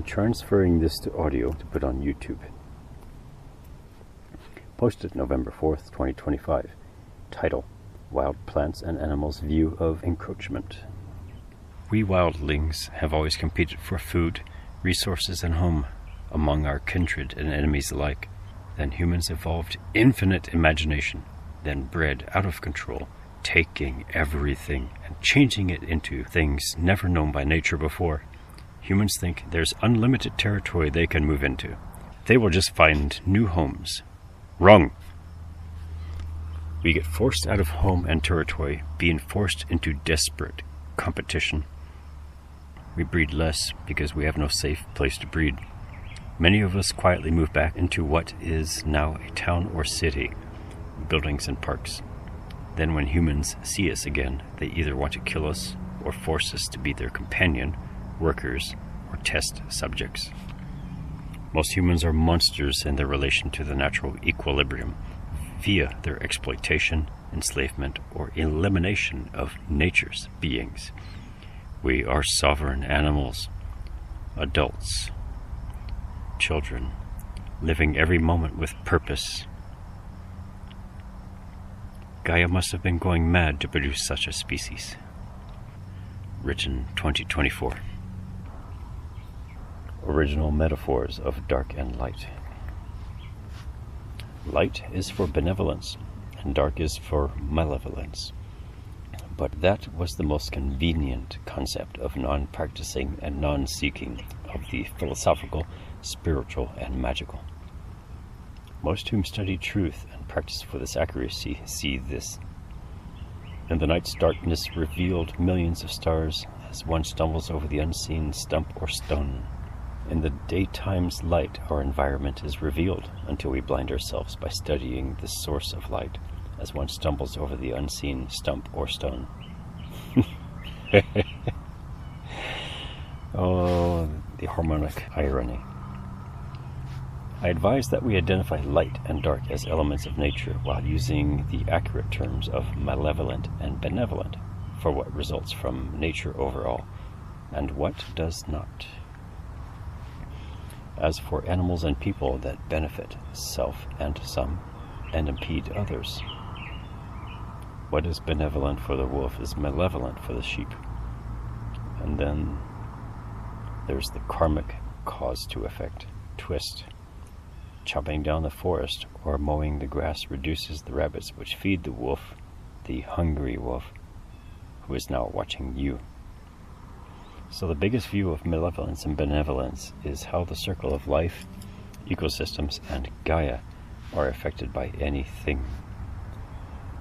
I'm transferring this to audio to put on YouTube. Posted November 4th, 2025. Title: Wild Plants and Animals' View of Encroachment. We wildlings have always competed for food, resources, and home among our kindred and enemies alike. Then humans evolved infinite imagination, then bred out of control, taking everything and changing it into things never known by nature before. Humans think there's unlimited territory they can move into. They will just find new homes. Wrong. We get forced out of home and territory, being forced into desperate competition. We breed less because we have no safe place to breed. Many of us quietly move back into what is now a town or city, buildings and parks. Then when humans see us again, they either want to kill us or force us to be their companion, workers, or test subjects. Most humans are monsters in their relation to the natural equilibrium, via their exploitation, enslavement, or elimination of nature's beings. We are sovereign animals, adults, children, living every moment with purpose. Gaia must have been going mad to produce such a species. Written 2024. Original metaphors of dark and light. Light is for benevolence, and dark is for malevolence. But that was the most convenient concept of non-practicing and non-seeking of the philosophical, spiritual, and magical. Most whom study truth and practice for this accuracy see this. In the night's darkness revealed millions of stars as one stumbles over the unseen stump or stone. In the daytime's light, our environment is revealed until we blind ourselves by studying the source of light as one stumbles over the unseen stump or stone. Oh, the harmonic irony. I advise that we identify light and dark as elements of nature while using the accurate terms of malevolent and benevolent for what results from nature overall and what does not. As for animals and people that benefit self and some and impede others, what is benevolent for the wolf is malevolent for the sheep. And then there's the karmic cause to effect twist. Chopping down the forest or mowing the grass reduces the rabbits which feed the wolf, the hungry wolf, who is now watching you. So the biggest view of malevolence and benevolence is how the circle of life, ecosystems, and Gaia are affected by anything.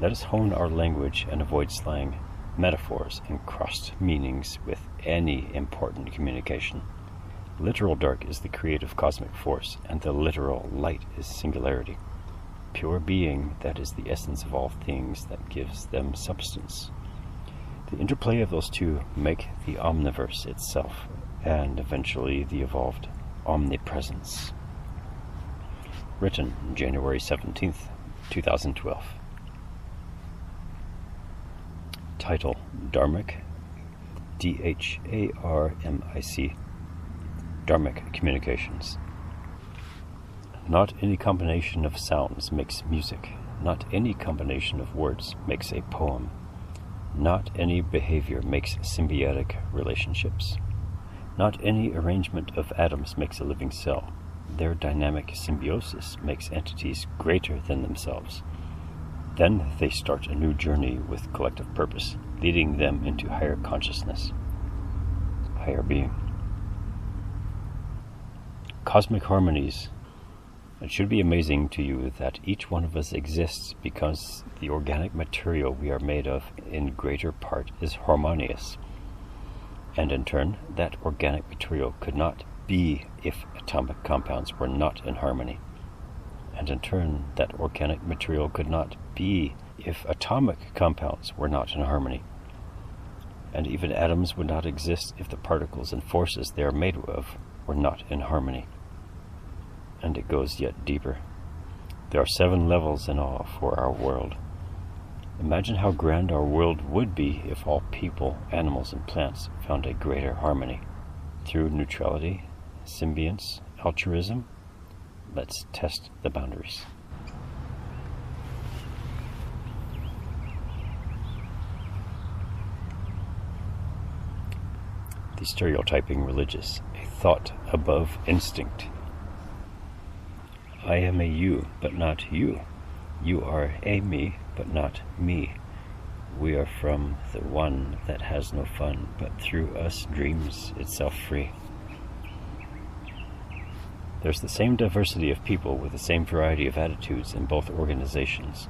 Let us hone our language and avoid slang, metaphors, and crossed meanings with any important communication. Literal dark is the creative cosmic force, and the literal light is singularity. Pure being, that is the essence of all things that gives them substance. The interplay of those two make the omniverse itself, and eventually the evolved omnipresence. Written January 17th, 2012. Title: Dharmic, D-H-A-R-M-I-C, Dharmic Communications. Not any combination of sounds makes music. Not any combination of words makes a poem. Not any behavior makes symbiotic relationships. Not any arrangement of atoms makes a living cell. Their dynamic symbiosis makes entities greater than themselves. Then they start a new journey with collective purpose, leading them into higher consciousness, higher being. Cosmic Harmonies. It should be amazing to you that each one of us exists because the organic material we are made of in greater part is harmonious. And in turn, that organic material could not be if atomic compounds were not in harmony. And in turn, that organic material could not be if atomic compounds were not in harmony. And even atoms would not exist if the particles and forces they are made of were not in harmony. And it goes yet deeper. There are 7 levels in all for our world. Imagine how grand our world would be if all people, animals, and plants found a greater harmony through neutrality symbionts, altruism. Let's test the boundaries. The Stereotyping Religious, a thought above instinct. I am a you, but not you. You are a me, but not me. We are from the one that has no fun, but through us dreams itself free. There's the same diversity of people with the same variety of attitudes in both organizations.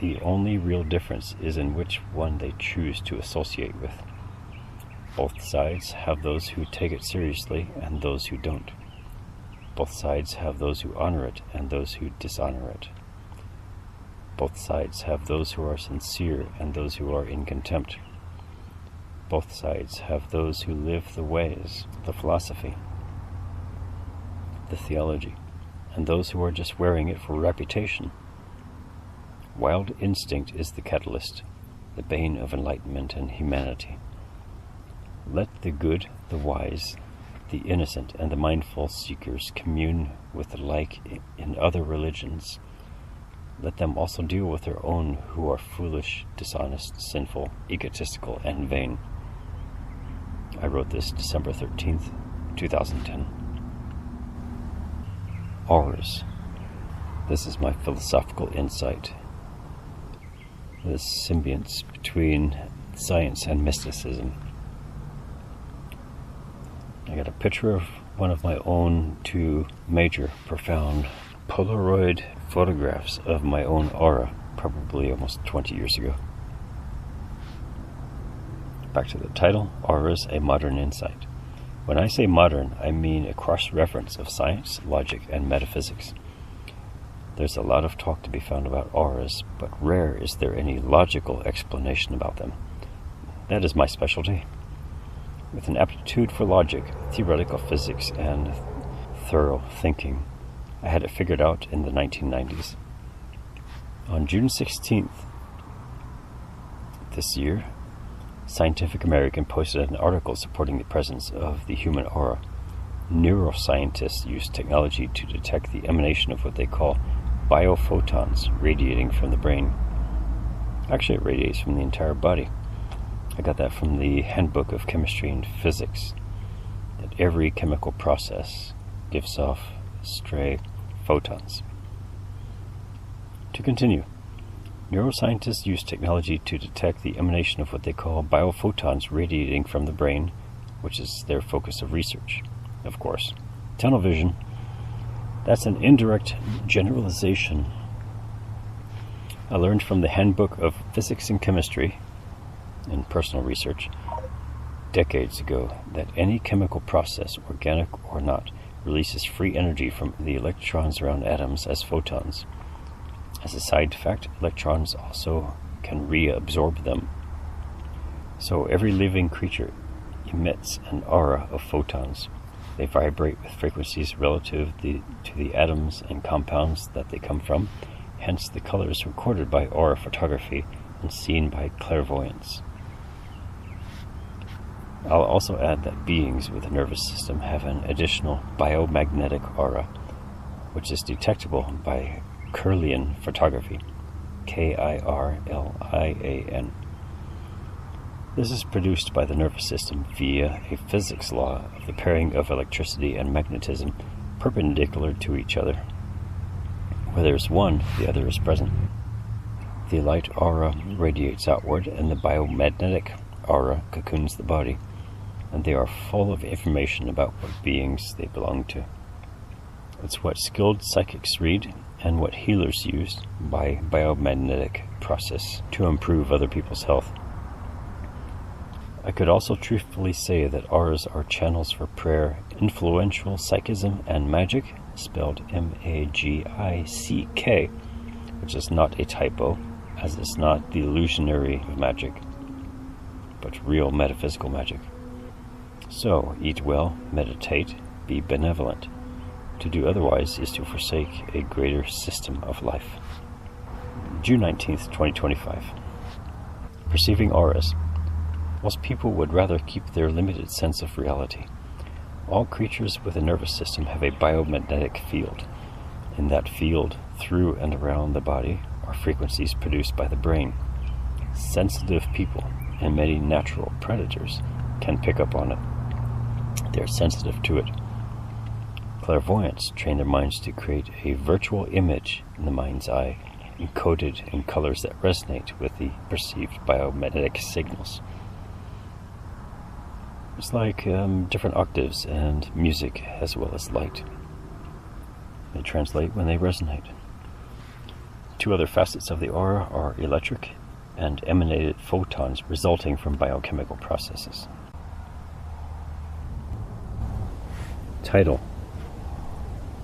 The only real difference is in which one they choose to associate with. Both sides have those who take it seriously and those who don't. Both sides have those who honor it and those who dishonor it. Both sides have those who are sincere and those who are in contempt. Both sides have those who live the ways, the philosophy, the theology, and those who are just wearing it for reputation. Wild instinct is the catalyst, the bane of enlightenment and humanity. Let the good, the wise, the innocent, and the mindful seekers commune with the like in other religions. Let them also deal with their own who are foolish, dishonest, sinful, egotistical, and vain. I wrote this December 13th, 2010. Auras. This is my philosophical insight. The symbionts between science and mysticism. I got a picture of one of my own two major, profound Polaroid photographs of my own aura, probably almost 20 years ago. Back to the title, Auras, a Modern Insight. When I say modern, I mean a cross-reference of science, logic, and metaphysics. There's a lot of talk to be found about auras, but rare is there any logical explanation about them. That is my specialty. With an aptitude for logic, theoretical physics, and thorough thinking, I had it figured out in the 1990s. On June 16th this year, Scientific American posted an article supporting the presence of the human aura. Neuroscientists use technology to detect the emanation of what they call biophotons radiating from the brain. Actually, it radiates from the entire body. I got that from the Handbook of Chemistry and Physics, that every chemical process gives off stray photons. To continue, neuroscientists use technology to detect the emanation of what they call biophotons radiating from the brain, which is their focus of research. Of course, tunnel vision, that's an indirect generalization. I learned from the Handbook of Physics and Chemistry in personal research decades ago that any chemical process, organic or not, releases free energy from the electrons around atoms as photons. As a side fact, electrons also can reabsorb them. So every living creature emits an aura of photons. They vibrate with frequencies relative to the atoms and compounds that they come from, hence the colors recorded by aura photography and seen by clairvoyance. I'll also add that beings with a nervous system have an additional biomagnetic aura, which is detectable by Kirlian photography, Kirlian. This is produced by the nervous system via a physics law of the pairing of electricity and magnetism perpendicular to each other. Where there is one, the other is present. The light aura radiates outward, and the biomagnetic aura cocoons the body, and they are full of information about what beings they belong to. It's what skilled psychics read and what healers use by biomagnetic process to improve other people's health. I could also truthfully say that auras are channels for prayer, influential psychism, and magic, spelled M-A-G-I-C-K, which is not a typo, as it's not the illusionary magic, but real metaphysical magic. So, eat well, meditate, be benevolent. To do otherwise is to forsake a greater system of life. June 19th, 2025. Perceiving auras. Most people would rather keep their limited sense of reality. All creatures with a nervous system have a biomagnetic field. In that field, through and around the body, are frequencies produced by the brain. Sensitive people and many natural predators can pick up on it. They are sensitive to it. Clairvoyants train their minds to create a virtual image in the mind's eye, encoded in colors that resonate with the perceived biomagnetic signals. It's like different octaves and music as well as light. They translate when they resonate. Two other facets of the aura are electric and emanated photons resulting from biochemical processes. Title: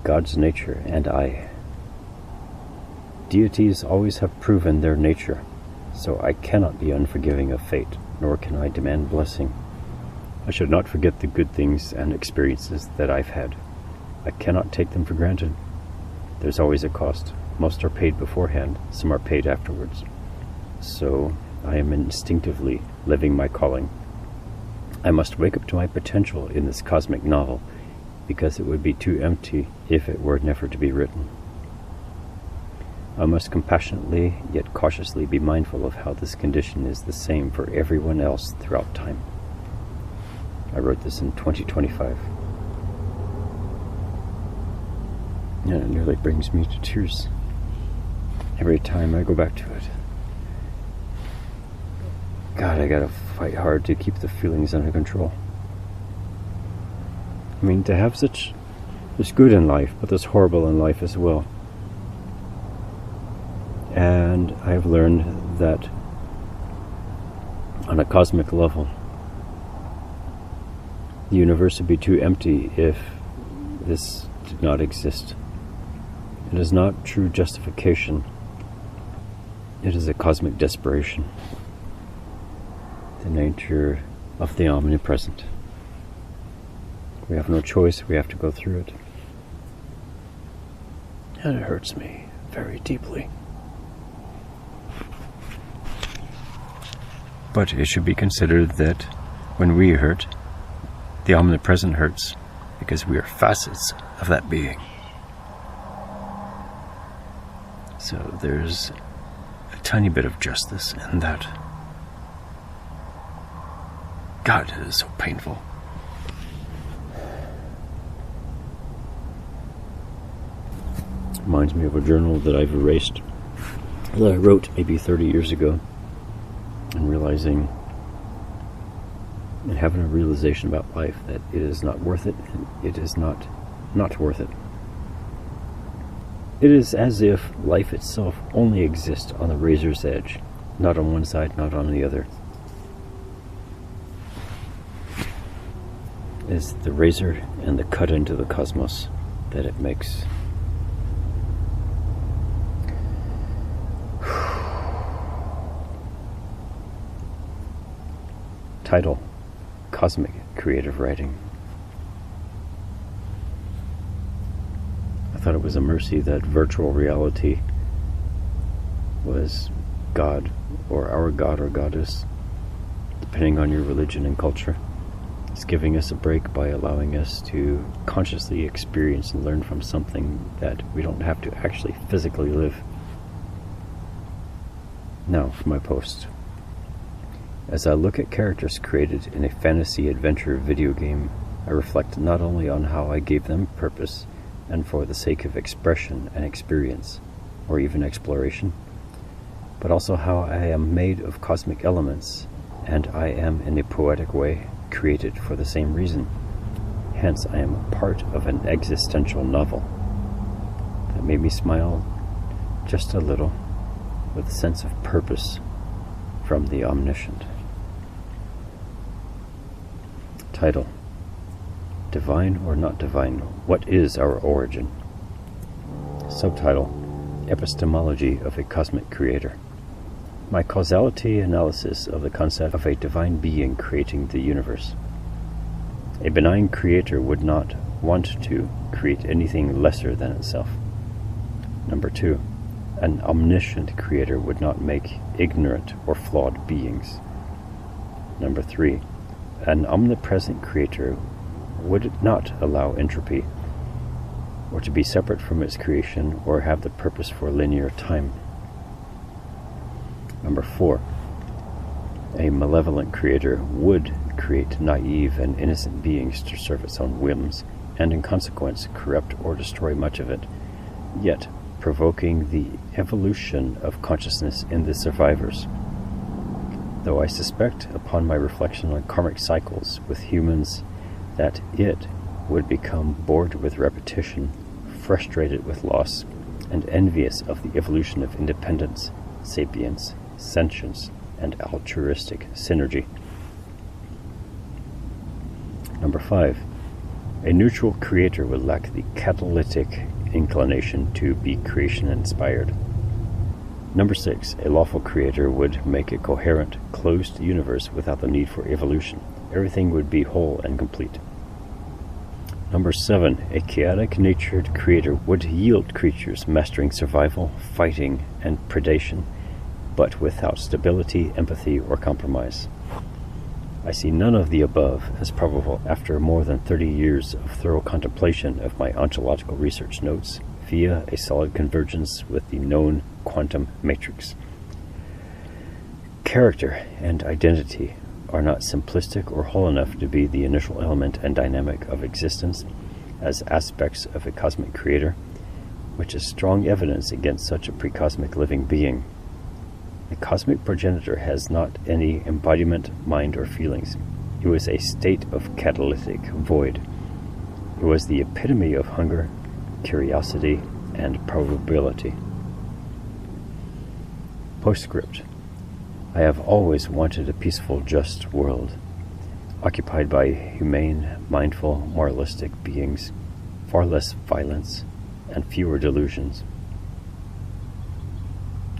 God's Nature and I. Deities always have proven their nature, so I cannot be unforgiving of fate, nor can I demand blessing. I should not forget the good things and experiences that I've had. I cannot take them for granted. There's always a cost. Most are paid beforehand, some are paid afterwards. So I am instinctively living my calling. I must wake up to my potential in this cosmic novel, because it would be too empty if it were never to be written. I must compassionately yet cautiously be mindful of how this condition is the same for everyone else throughout time. I wrote this in 2025. And it nearly brings me to tears every time I go back to it. God, I gotta fight hard to keep the feelings under control. I mean, to have there's good in life, but there's horrible in life as well. And I have learned that on a cosmic level, the universe would be too empty if this did not exist. It is not true justification. It is a cosmic desperation. The nature of the omnipresent. We have no choice, we have to go through it. And it hurts me very deeply. But it should be considered that when we hurt, the omnipresent hurts, because we are facets of that being. So there's a tiny bit of justice in that. God, it is so painful. Reminds me of a journal that I've erased, that I wrote maybe 30 years ago, and realizing and having a realization about life that it is not worth it, and it is not worth it. It is as if life itself only exists on the razor's edge, not on one side, not on the other. It's the razor and the cut into the cosmos that it makes. Title: Cosmic Creative Writing. I thought it was a mercy that virtual reality was God, or our God or goddess, depending on your religion and culture. It's giving us a break by allowing us to consciously experience and learn from something that we don't have to actually physically live. Now for my post. As I look at characters created in a fantasy adventure video game, I reflect not only on how I gave them purpose and for the sake of expression and experience, or even exploration, but also how I am made of cosmic elements, and I am in a poetic way created for the same reason. Hence, I am a part of an existential novel that made me smile just a little with a sense of purpose from the omniscient. Title: Divine or not divine, what is our origin? Subtitle: Epistemology of a Cosmic Creator. My causality analysis of the concept of a divine being creating the universe. A benign creator would not want to create anything lesser than itself. Number 2, an omniscient creator would not make ignorant or flawed beings. Number 3, an omnipresent creator would not allow entropy, or to be separate from its creation, or have the purpose for linear time. Number 4. A malevolent creator would create naive and innocent beings to serve its own whims, and in consequence corrupt or destroy much of it, yet provoking the evolution of consciousness in the survivors. Though I suspect, upon my reflection on karmic cycles with humans, that it would become bored with repetition, frustrated with loss, and envious of the evolution of independence, sapience, sentience, and altruistic synergy. Number 5. A neutral creator would lack the catalytic inclination to be creation-inspired. Number 6. A lawful creator would make a coherent, closed universe without the need for evolution. Everything would be whole and complete. Number 7. A chaotic-natured creator would yield creatures mastering survival, fighting, and predation, but without stability, empathy, or compromise. I see none of the above as probable after more than 30 years of thorough contemplation of my ontological research notes via a solid convergence with the known quantum matrix. Character and identity are not simplistic or whole enough to be the initial element and dynamic of existence as aspects of a cosmic creator, which is strong evidence against such a precosmic living being. The cosmic progenitor has not any embodiment, mind, or feelings. It was a state of catalytic void. It was the epitome of hunger, curiosity, and probability. Postscript. I have always wanted a peaceful, just world, occupied by humane, mindful, moralistic beings, far less violence, and fewer delusions.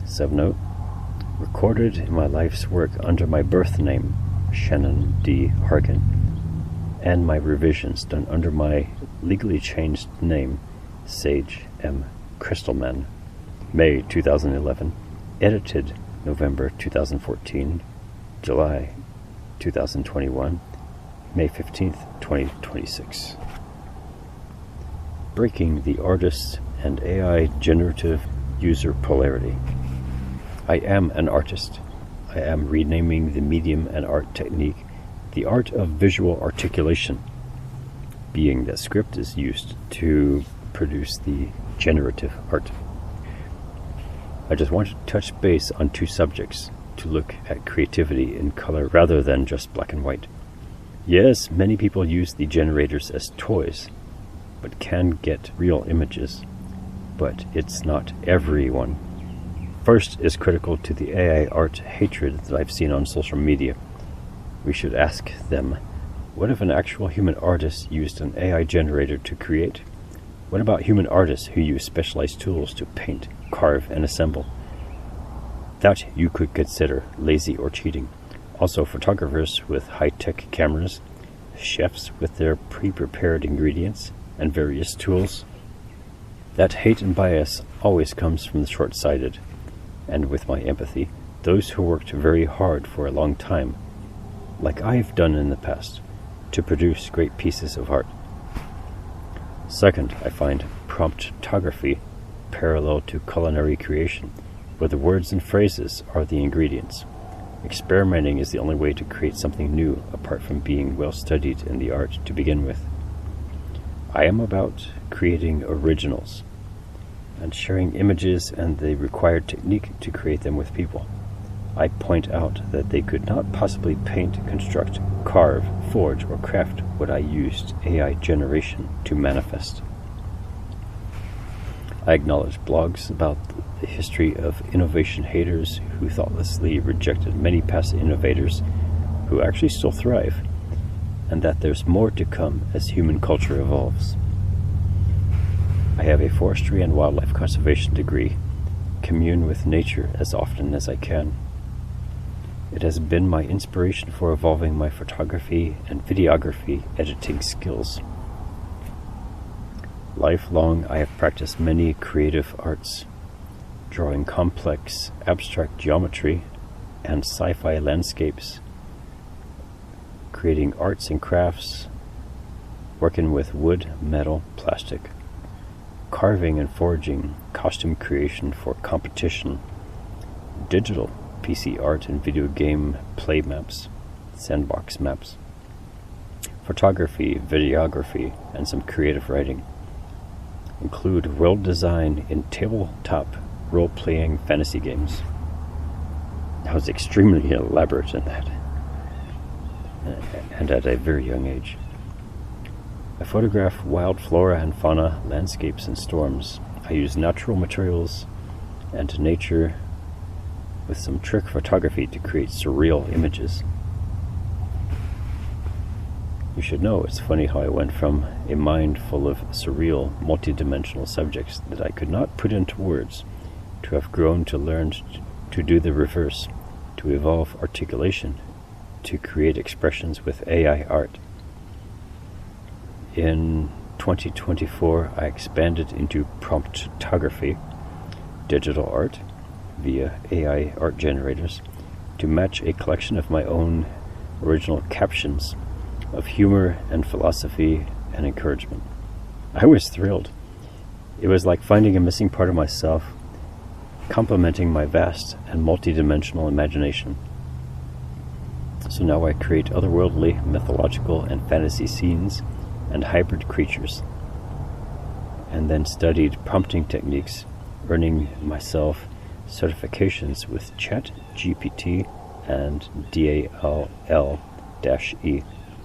Subnote. Recorded in my life's work under my birth name, Shannon D. Harkin, and my revisions done under my legally changed name, Sage M. Crystalman, May 2011, edited November 2014, July 2021, May 15th, 2026. Breaking the artist and AI generative user polarity. I am an artist. I am renaming the medium and art technique the art of visual articulation, being that script is used to produce the generative art. I just want to touch base on 2 subjects to look at creativity in color rather than just black and white. Yes, many people use the generators as toys, but can get real images, but it's not everyone. First is critical to the AI art hatred that I've seen on social media. We should ask them, what if an actual human artist used an AI generator to create? What about human artists who use specialized tools to paint, carve, and assemble? That you could consider lazy or cheating. Also, photographers with high-tech cameras, chefs with their pre-prepared ingredients, and various tools. That hate and bias always comes from the short-sighted. And with my empathy, those who worked very hard for a long time, like I've done in the past, to produce great pieces of art. Second, I find promptography parallel to culinary creation, where the words and phrases are the ingredients. Experimenting is the only way to create something new, apart from being well studied in the art to begin with. I am about creating originals, and sharing images and the required technique to create them with people. I point out that they could not possibly paint, construct, carve, forge, or craft what I used AI generation to manifest. I acknowledge blogs about the history of innovation haters who thoughtlessly rejected many past innovators who actually still thrive, and that there's more to come as human culture evolves. I have a forestry and wildlife conservation degree, commune with nature as often as I can. It has been my inspiration for evolving my photography and videography editing skills. Lifelong, I have practiced many creative arts, drawing complex, abstract geometry and sci-fi landscapes, creating arts and crafts, working with wood, metal, plastic, carving and forging, costume creation for competition, digital PC art and video game play maps, sandbox maps, photography, videography, and some creative writing. Include world design in tabletop role-playing fantasy games. I was extremely elaborate in that, and at a very young age. I photograph wild flora and fauna, landscapes and storms. I use natural materials and nature with some trick photography to create surreal images. You should know, it's funny how I went from a mind full of surreal, multidimensional subjects that I could not put into words to have grown to learn to do the reverse, to evolve articulation, to create expressions with AI art. In 2024, I expanded into promptography, digital art, via AI art generators, to match a collection of my own original captions of humor and philosophy and encouragement. I was thrilled. It was like finding a missing part of myself, complementing my vast and multidimensional imagination. So now I create otherworldly, mythological, and fantasy scenes and hybrid creatures, and then studied prompting techniques, earning myself certifications with ChatGPT and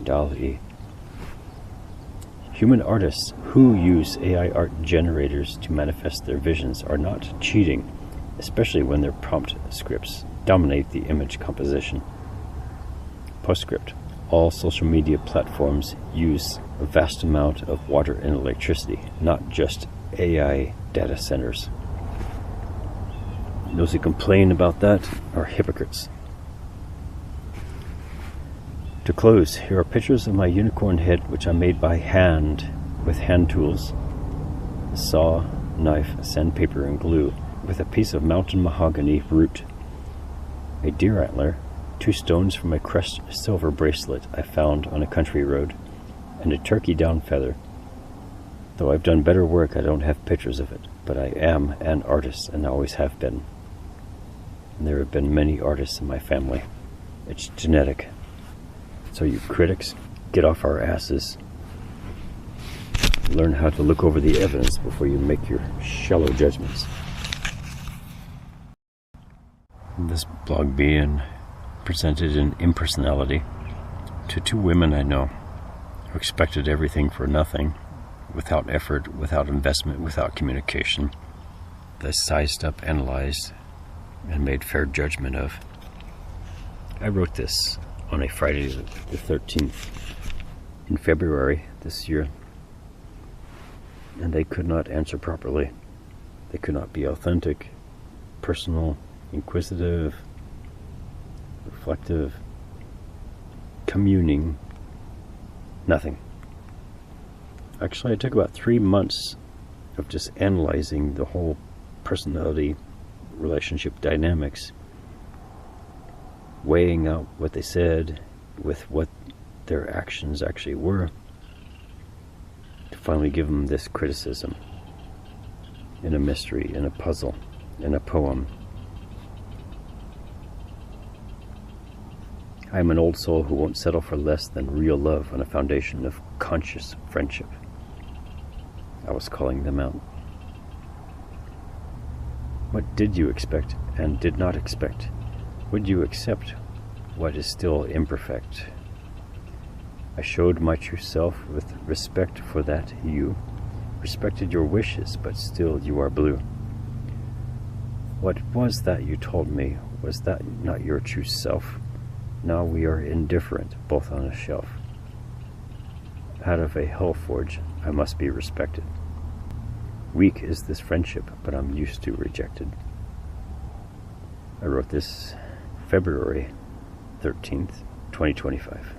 DALL-E. Human artists who use AI art generators to manifest their visions are not cheating, especially when their prompt scripts dominate the image composition. Postscript. All social media platforms use a vast amount of water and electricity, not just AI data centers. Those who complain about that are hypocrites. To close, here are pictures of my unicorn head, which I made by hand with hand tools, saw, knife, sandpaper, and glue, with a piece of mountain mahogany root, a deer antler, 2 stones from a crushed silver bracelet I found on a country road, and a turkey down feather. Though I've done better work, I don't have pictures of it, but I am an artist and always have been. And there have been many artists in my family. It's genetic. So you critics, get off our asses. Learn how to look over the evidence before you make your shallow judgments. This blog being presented in impersonality to 2 women I know who expected everything for nothing, without effort, without investment, without communication. They sized up, analyzed, and made fair judgment of. I wrote this on a Friday the 13th in February this year, and they could not answer properly. They could not be authentic, personal, inquisitive, reflective, communing, nothing. Actually, I took about 3 months of just analyzing the whole personality relationship dynamics, weighing out what they said with what their actions actually were, to finally give them this criticism in a mystery, in a puzzle, in a poem. I am an old soul who won't settle for less than real love on a foundation of conscious friendship. I was calling them out. What did you expect and did not expect? Would you accept what is still imperfect? I showed my true self with respect for that you respected your wishes, but still you are blue. What was that you told me? Was that not your true self? Now we are indifferent, both on a shelf. Out of a hell forge, I must be respected. Weak is this friendship, but I'm used to rejected. I wrote this February 13th, 2025.